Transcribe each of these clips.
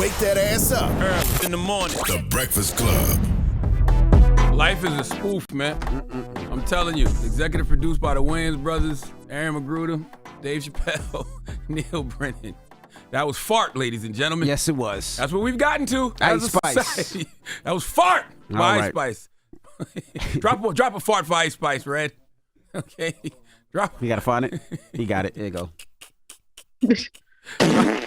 Wake that ass up. Early in the morning. The Breakfast Club. Life is a spoof, man. I'm telling you. Executive produced by the Wayans brothers, Aaron McGruder, Dave Chappelle, Neil Brennan. That was Fart, ladies and gentlemen. Yes, it was. That's what we've gotten to. Ice Spice. That was Fart by Ice right. Spice. drop a fart for Ice Spice, Red. Okay. Drop. You got to find it? You got it. There you go.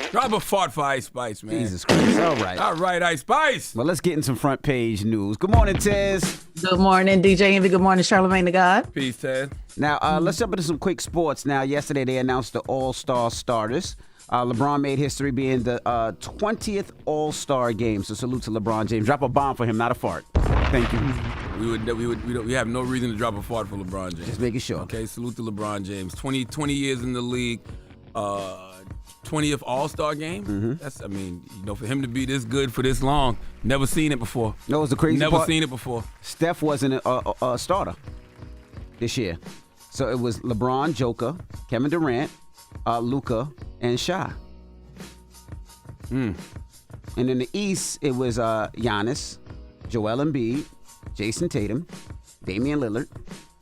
Drop a fart for Ice Spice, man. Jesus Christ. All right. All right, Ice Spice. Well, let's get in some front page news. Good morning, Tez. Good morning, DJ Envy. Good morning, Charlamagne the God. Peace, Ted. Now, let's jump into some quick sports. Now, yesterday they announced the All-Star starters. LeBron made history being the 20th All-Star game. So salute to LeBron James. Drop a bomb for him, not a fart. Thank you. We have no reason to drop a fart for LeBron James. Just making sure. Okay, salute to LeBron James. 20 years in the league. 20th All-Star game. Mm-hmm. That's, I mean, for him to be this good for this long, never seen it before. No, it was the crazy Never part. seen it before. Steph wasn't a starter this year. So it was LeBron, Joker, Kevin Durant, Luca, and Shai. And in the East, it was Giannis, Joel Embiid, Jason Tatum, Damian Lillard,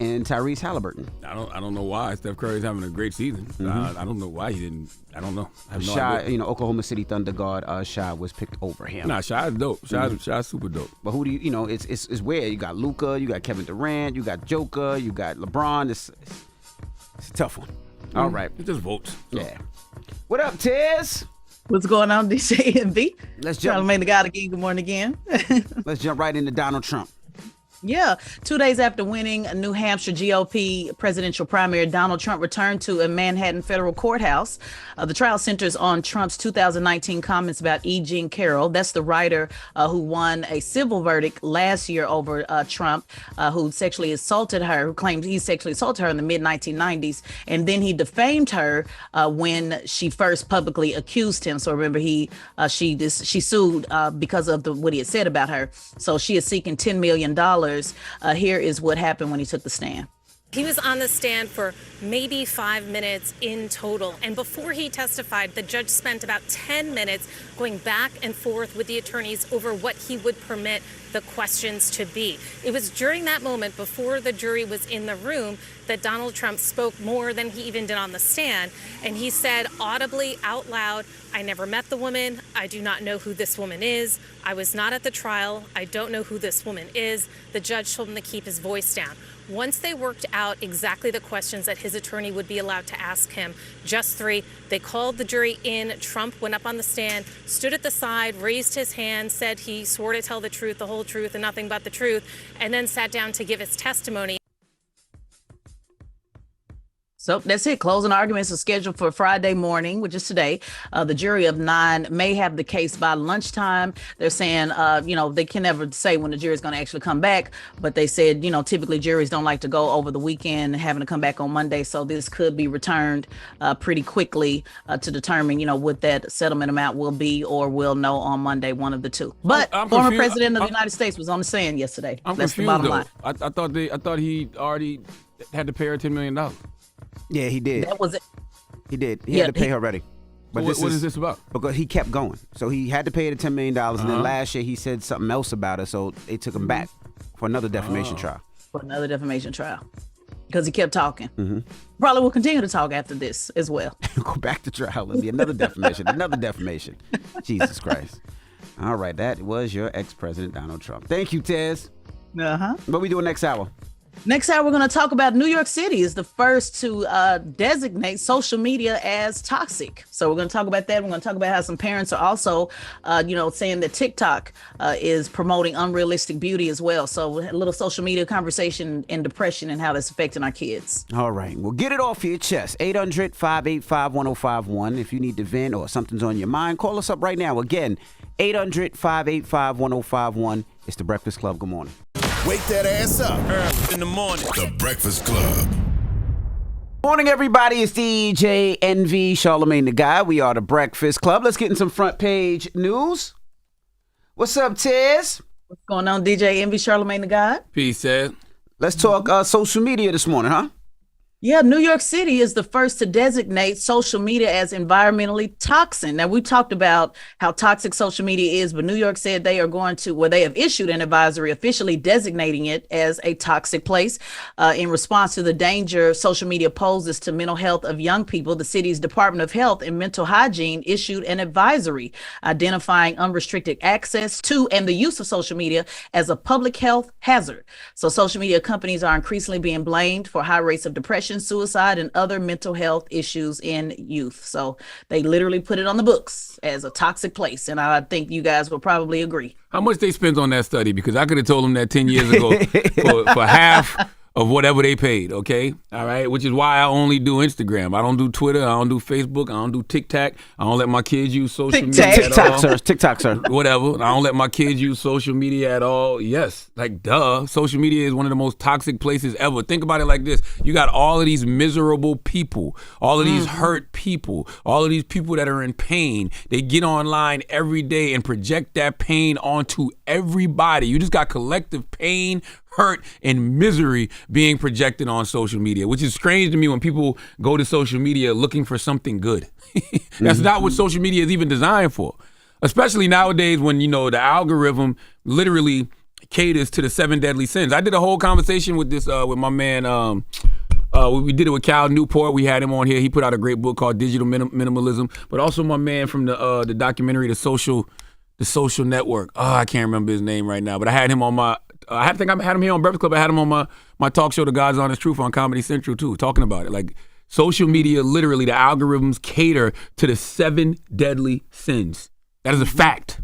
and Tyrese Halliburton. I don't know why Steph Curry's having a great season. I don't know why he didn't. I don't know. I have no Shai, idea. Oklahoma City Thunder guard Shai was picked over him. Nah, Shai's dope. Shai's super dope. But who do you, it's weird. You got Luca, you got Kevin Durant, you got Joker, you got LeBron. It's a tough one. All right. It just votes. So. Yeah. What up, Tez? What's going on, DJ Envy? Let's jump. Charlamagne the God again. Good morning again. Let's jump right into Donald Trump. Yeah. 2 days after winning a New Hampshire GOP presidential primary, Donald Trump returned to a Manhattan federal courthouse. The trial centers on Trump's 2019 comments about E. Jean Carroll. That's the writer who won a civil verdict last year over Trump, who sexually assaulted her, who claimed he sexually assaulted her in the mid-1990s. And then he defamed her when she first publicly accused him. So remember, she sued because of what he had said about her. So she is seeking $10 million. Here is what happened when he took the stand. He was on the stand for maybe 5 minutes in total. And before he testified, the judge spent about 10 minutes going back and forth with the attorneys over what he would permit the questions to be. It was during that moment, before the jury was in the room, that Donald Trump spoke more than he even did on the stand. And he said audibly out loud, "I never met the woman. I do not know who this woman is. I was not at the trial. I don't know who this woman is." The judge told him to keep his voice down. Once they worked out exactly the questions that his attorney would be allowed to ask him, just 3, they called the jury in. Trump went up on the stand, stood at the side, raised his hand, said he swore to tell the truth, the whole truth, and nothing but the truth, and then sat down to give his testimony. So that's it. Closing arguments are scheduled for Friday morning, which is today. The jury of 9 may have the case by lunchtime. They're saying, they can never say when the jury is going to actually come back. But they said, typically juries don't like to go over the weekend, having to come back on Monday. So this could be returned pretty quickly to determine, what that settlement amount will be, or we'll know on Monday, one of the two. But former president of the United States was on the stand yesterday. That's the bottom line. I thought he already had to pay her $10 million. Yeah, he did. That was it. He did. He had to pay her already. But what is this about? Because he kept going. So he had to pay the $10 million, and then last year he said something else about her, so they took him back for another defamation trial. For another defamation trial. Because he kept talking. Probably will continue to talk after this as well. Go back to trial. It'll be another defamation. Another defamation. Jesus Christ. All right, that was your ex-president, Donald Trump. Thank you, Tez. What we doing next hour? Next hour, we're going to talk about New York City is the first to designate social media as toxic. So we're going to talk about that. We're going to talk about how some parents are also, saying that TikTok is promoting unrealistic beauty as well. So a little social media conversation and depression and how that's affecting our kids. All right. Well, get it off your chest. 800-585-1051. If you need to vent or something's on your mind, call us up right now. Again, 800-585-1051. It's The Breakfast Club. Good morning. Wake that ass up. Early in the morning. The Breakfast Club. Morning, everybody. It's DJ Envy, Charlamagne the Guy. We are The Breakfast Club. Let's get in some front page news. What's up, Tez? What's going on, DJ Envy, Charlamagne the God? Peace, Ted. Let's talk social media this morning, huh? Yeah, New York City is the first to designate social media as environmentally toxin. Now, we talked about how toxic social media is, but New York said they are going to, well, they have issued an advisory officially designating it as a toxic place. In response to the danger social media poses to mental health of young people, the city's Department of Health and Mental Hygiene issued an advisory identifying unrestricted access to and the use of social media as a public health hazard. So social media companies are increasingly being blamed for high rates of depression, suicide, and other mental health issues in youth. So they literally put it on the books as a toxic place. And I think you guys will probably agree. How much they spent on that study? Because I could have told them that 10 years ago for half of whatever they paid, okay? All right, which is why I only do Instagram. I don't do Twitter. I don't do Facebook. I don't do TikTok. I don't let my kids use social media at all. TikTok, sir. Whatever. I don't let my kids use social media at all. Yes, like duh. Social media is one of the most toxic places ever. Think about it like this. You got all of these miserable people, all of these hurt people, all of these people that are in pain. They get online every day and project that pain onto everybody. You just got collective pain, hurt, and misery being projected on social media, which is strange to me when people go to social media looking for something good. That's not what social media is even designed for, especially nowadays when, you know, the algorithm literally caters to the 7 deadly sins. I did a whole conversation with this, with my man, we did it with Cal Newport. We had him on here. He put out a great book called Digital Minimalism, but also my man from the documentary, The Social Network. Oh, I can't remember his name right now, but I had him on my, I think I had him here on Breakfast Club. I had him on my talk show, The God's Honest Truth, on Comedy Central too, talking about it. Like, social media, literally, the algorithms cater to the 7 deadly sins. That is a fact.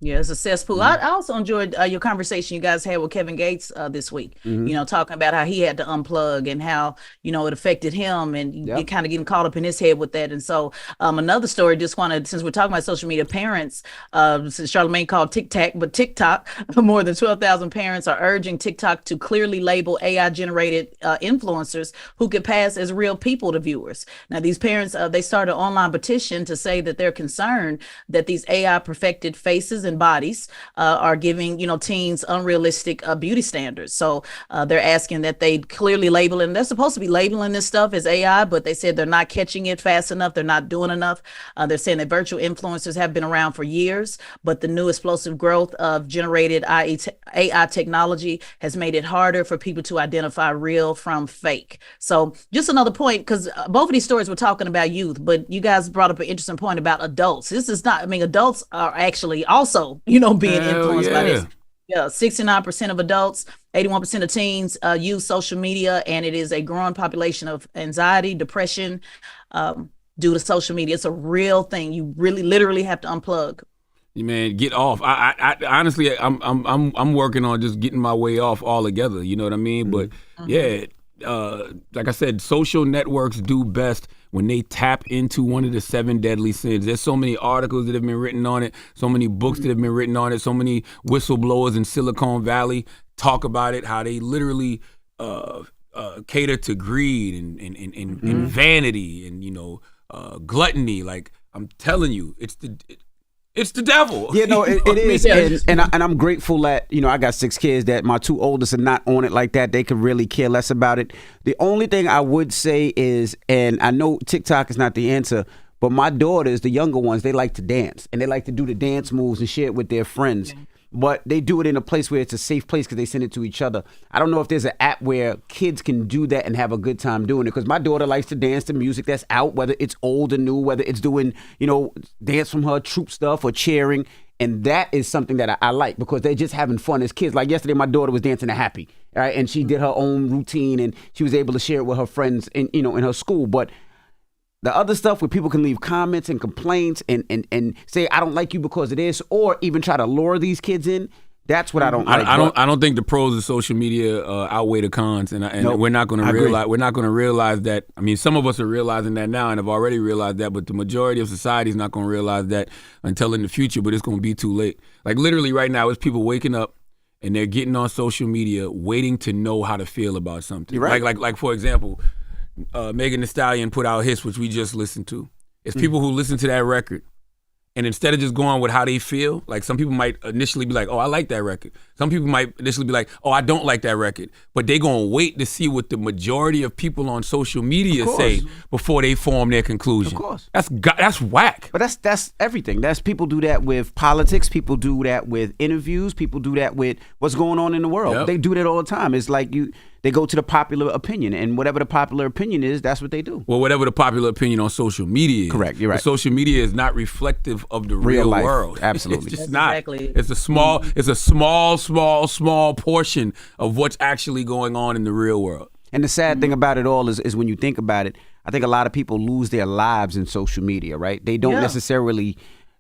Yeah, it's a cesspool. I also enjoyed your conversation you guys had with Kevin Gates this week, you know, talking about how he had to unplug and how, you know, it affected him and you kind of getting caught up in his head with that. And so another story, just wanted, since we're talking about social media parents, since Charlamagne called TikTok, more than 12,000 parents are urging TikTok to clearly label AI-generated influencers who could pass as real people to viewers. Now, these parents, they started an online petition to say that they're concerned that these AI-perfected faces and bodies are giving, you know, teens unrealistic beauty standards. So they're asking that they clearly label it. And they're supposed to be labeling this stuff as AI, but they said they're not catching it fast enough. They're not doing enough. They're saying that virtual influencers have been around for years, but the new explosive growth of generated AI technology has made it harder for people to identify real from fake. So just another point, because both of these stories were talking about youth, but you guys brought up an interesting point about adults. This is not, I mean, adults are actually also, you know, being influenced by this. Yeah, 69% of adults, 81% of teens use social media, and it is a growing population of anxiety, depression due to social media. It's a real thing. You really, literally have to unplug. Man, get off. I honestly, I'm working on just getting my way off altogether. You know what I mean? But yeah, like I said, social networks do best when they tap into one of the 7 deadly sins. There's so many articles that have been written on it, so many books that have been written on it, so many whistleblowers in Silicon Valley talk about it, how they literally cater to greed and vanity and, you know, gluttony. Like, I'm telling you, it's the devil. Yeah, no, it is. And I'm grateful that, you know, I got 6 kids, that my 2 oldest are not on it like that. They could really care less about it. The only thing I would say is, and I know TikTok is not the answer, but my daughters, the younger ones, they like to dance. And they like to do the dance moves and share it with their friends. Okay. But they do it in a place where it's a safe place because they send it to each other. I don't know if there's an app where kids can do that and have a good time doing it, because my daughter likes to dance to music that's out, whether it's old or new, whether it's doing, you know, dance from her troop stuff or cheering. And that is something that I like, because they're just having fun as kids. Like yesterday, my daughter was dancing to Happy, right? And she did her own routine and she was able to share it with her friends in, you know, in her school. But the other stuff where people can leave comments and complaints and say, I don't like you because of this, or even try to lure these kids in, that's what I don't like. I don't think the pros of social media outweigh the cons, and nope, we're not going to realize. We're not going to realize that. I mean, some of us are realizing that now and have already realized that, but the majority of society is not going to realize that until in the future. But it's going to be too late. Like literally right now, it's people waking up and they're getting on social media, waiting to know how to feel about something. You're right. Like for example, Megan Thee Stallion put out Hiss, which we just listened to. It's people who listen to that record And instead of just going with how they feel, like some people might initially be like, oh, I like that record. Some people might initially be like, oh, I don't like that record. But they're going to wait to see what the majority of people on social media say before they form their conclusion. Of course. That's whack. But that's everything. That's people do that with politics. People do that with interviews. People do that with what's going on in the world. Yep. They do that all the time. It's like they go to the popular opinion, and whatever the popular opinion is, that's what they do. Well, whatever the popular opinion on social media is. Correct, you're right. The social media is not reflective of the real life. world. Absolutely. It's just That's not. exactly. It's a small portion of what's actually going on in the real world. And the sad thing about it all is when you think about it, I think a lot of people lose their lives in social media, right? They don't necessarily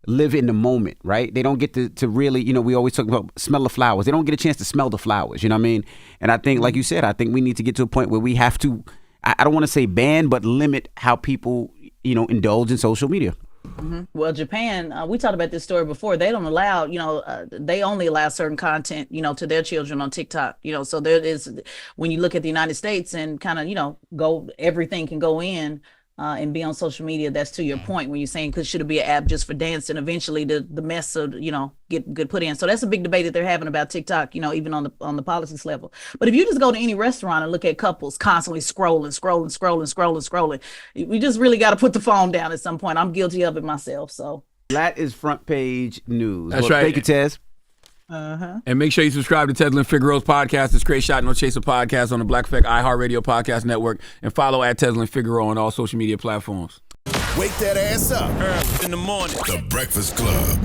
live in the moment, right? They don't get to really, we always talk about smell the flowers. They don't get a chance to smell the flowers, you know what I mean? And I think, like you said, I think we need to get to a point where we have to, I don't want to say ban, but limit how people, indulge in social media. Mm-hmm. Well, Japan, we talked about this story before. They don't allow, they only allow certain content, to their children on TikTok, so there is, when you look at the United States and kind of, everything can go in and be on social media. That's to your point when you're saying, should it be an app just for dance, and eventually the mess of, get put in. So that's a big debate that they're having about TikTok, even on the politics level. But if you just go to any restaurant and look at couples constantly scrolling, we just really got to put the phone down at some point. I'm guilty of it myself. So that is front page news. That's right. Thank you, Tez. And make sure you subscribe to Teslin Figaro's podcast. It's Straight Shot No Chaser podcast on the Black Effect iHeartRadio podcast network, and follow at Teslin Figaro on all social media platforms. Wake that ass up. Early in the morning. The Breakfast Club.